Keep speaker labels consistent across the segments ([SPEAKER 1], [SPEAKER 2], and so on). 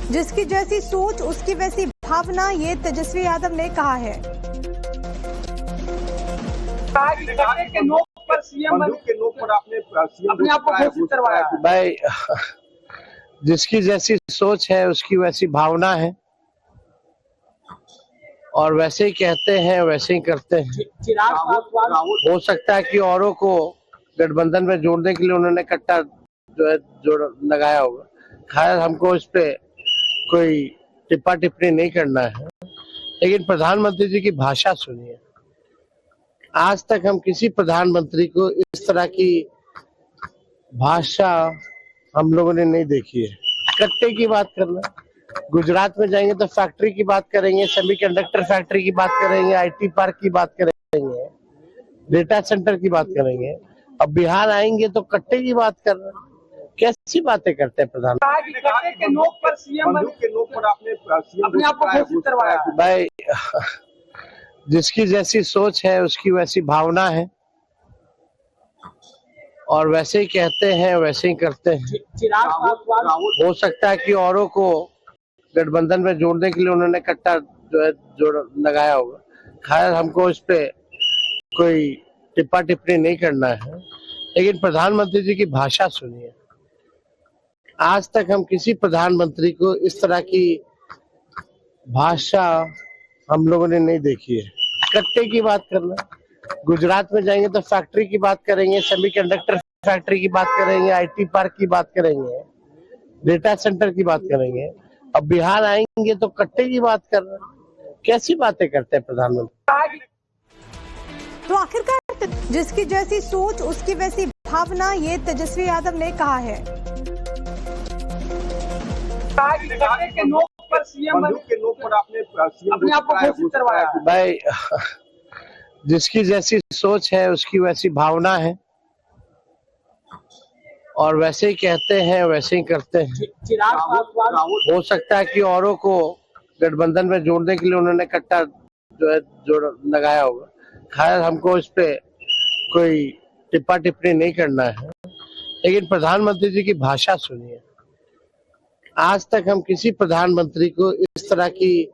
[SPEAKER 1] जिसकी जैसी सोच उसकी वैसी भावना, ये तेजस्वी यादव ने कहा है।
[SPEAKER 2] के नोक पर सीएम के नोक पर आपने अपने आप को घोषित करवाया
[SPEAKER 3] भाई। जिसकी जैसी सोच है उसकी वैसी भावना है, और वैसे ही कहते हैं वैसे ही करते हैं।
[SPEAKER 2] चिराग पासवान
[SPEAKER 3] हो सकता है कि औरों को गठबंधन में जोड़ने के लिए उन्होंने कट्टा जो है जोड़ लगाया होगा। खैर, हमको इस पे कोई टिप्पा टिप्पणी नहीं करना है, लेकिन प्रधानमंत्री जी की भाषा सुनिए। आज तक हम किसी प्रधानमंत्री को इस तरह की भाषा हम लोगों ने नहीं देखी है। कट्टे की बात करना, गुजरात में जाएंगे तो फैक्ट्री की बात करेंगे, सेमीकंडक्टर फैक्ट्री की बात करेंगे, आईटी पार्क की बात करेंगे, डेटा सेंटर की बात करेंगे। अब बिहार आएंगे तो कट्टे की बात कर रहे हैं। कैसी बातें करते हैं प्रधानमंत्री?
[SPEAKER 2] कट्टे के नोक पर सीएम के नोक पर आपने अपने आप को घोषित करवाया
[SPEAKER 3] भाई। जिसकी जैसी सोच है उसकी वैसी भावना है, और वैसे ही कहते हैं वैसे ही करते हैं।
[SPEAKER 2] चिराग पासवान
[SPEAKER 3] हो सकता है कि औरों को गठबंधन में जोड़ने के लिए उन्होंने कट्टा जो है जोड़ लगाया होगा। खैर, हमको इस पे कोई टिप्पा टिप्पणी नहीं करना है, लेकिन प्रधानमंत्री जी की भाषा सुनिए। आज तक हम किसी प्रधानमंत्री को इस तरह की भाषा हम लोगों ने नहीं देखी है। कट्टे की बात करना, गुजरात में जाएंगे तो फैक्ट्री की बात करेंगे, सेमीकंडक्टर फैक्ट्री की बात करेंगे, आईटी पार्क की बात करेंगे, डेटा सेंटर की बात करेंगे। अब बिहार आएंगे तो कट्टे की बात कर रहे हैं। कैसी बातें करते हैं प्रधानमंत्री?
[SPEAKER 1] तो आखिरकार जिसकी जैसी सोच उसकी वैसी भावना, ये तेजस्वी यादव ने कहा है।
[SPEAKER 2] कट्टे के नोक पर सीएम के नोक पर आपने अपने आप को घोषित करवाया
[SPEAKER 3] भाई। जिसकी जैसी सोच है उसकी वैसी भावना है, और वैसे ही कहते हैं वैसे ही करते हैं।
[SPEAKER 2] चिराग पासवान
[SPEAKER 3] हो सकता है कि औरों को गठबंधन में जोड़ने के लिए उन्होंने कट्टा जो है जोड़ लगाया होगा। खैर, हमको इस पे कोई टिप्पा टिप्पणी नहीं करना है, लेकिन प्रधानमंत्री जी की भाषा सुनिए। आज तक हम किसी प्रधानमंत्री को इस तरह की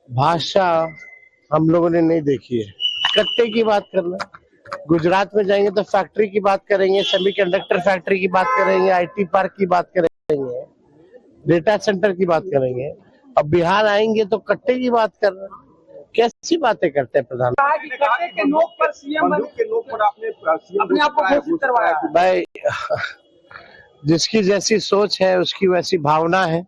[SPEAKER 3] भाषा हम लोगों ने नहीं देखी है। कट्टे की बात करना, गुजरात में जाएंगे तो फैक्ट्री की बात करेंगे, सेमीकंडक्टर फैक्ट्री की बात करेंगे, आईटी पार्क की बात करेंगे, डेटा सेंटर की बात करेंगे। अब बिहार आएंगे तो कट्टे की बात कर रहे हैं। कैसी बातें करते हैं प्रधानमंत्री?
[SPEAKER 2] कट्टे के नोक पर सीएम के नोक पर आपने अपने आप को घोषित करवाया
[SPEAKER 3] भाई। जिसकी जैसी सोच है उसकी वैसी भावना है,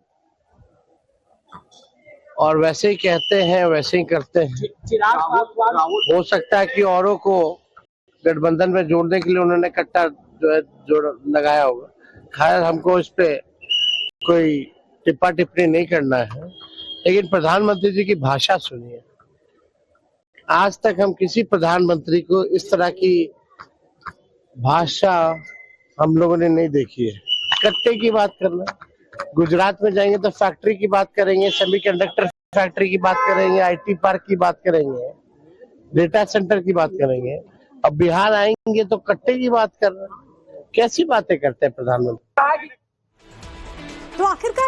[SPEAKER 3] और वैसे ही कहते हैं वैसे ही करते हैं।
[SPEAKER 2] चिराग पासवान
[SPEAKER 3] हो सकता है कि औरों को गठबंधन में जोड़ने के लिए उन्होंने कट्टा जो है जोड़ लगाया होगा। खैर, हमको इस पे कोई टिप्पा टिप्पणी नहीं करना है, लेकिन प्रधानमंत्री जी की भाषा सुनिए। आज तक हम किसी प्रधानमंत्री को इस तरह की भाषा हम लोगों ने नहीं देखी है। कट्टे की बात करना, गुजरात में जाएंगे तो फैक्ट्री की बात करेंगे, सेमीकंडक्टर फैक्ट्री की बात करेंगे, आईटी पार्क की बात करेंगे, डेटा सेंटर की बात करेंगे। अब बिहार आएंगे तो कट्टे की बात कर रहे हैं। कैसी बातें करते हैं प्रधानमंत्री?
[SPEAKER 1] तो आखिरकार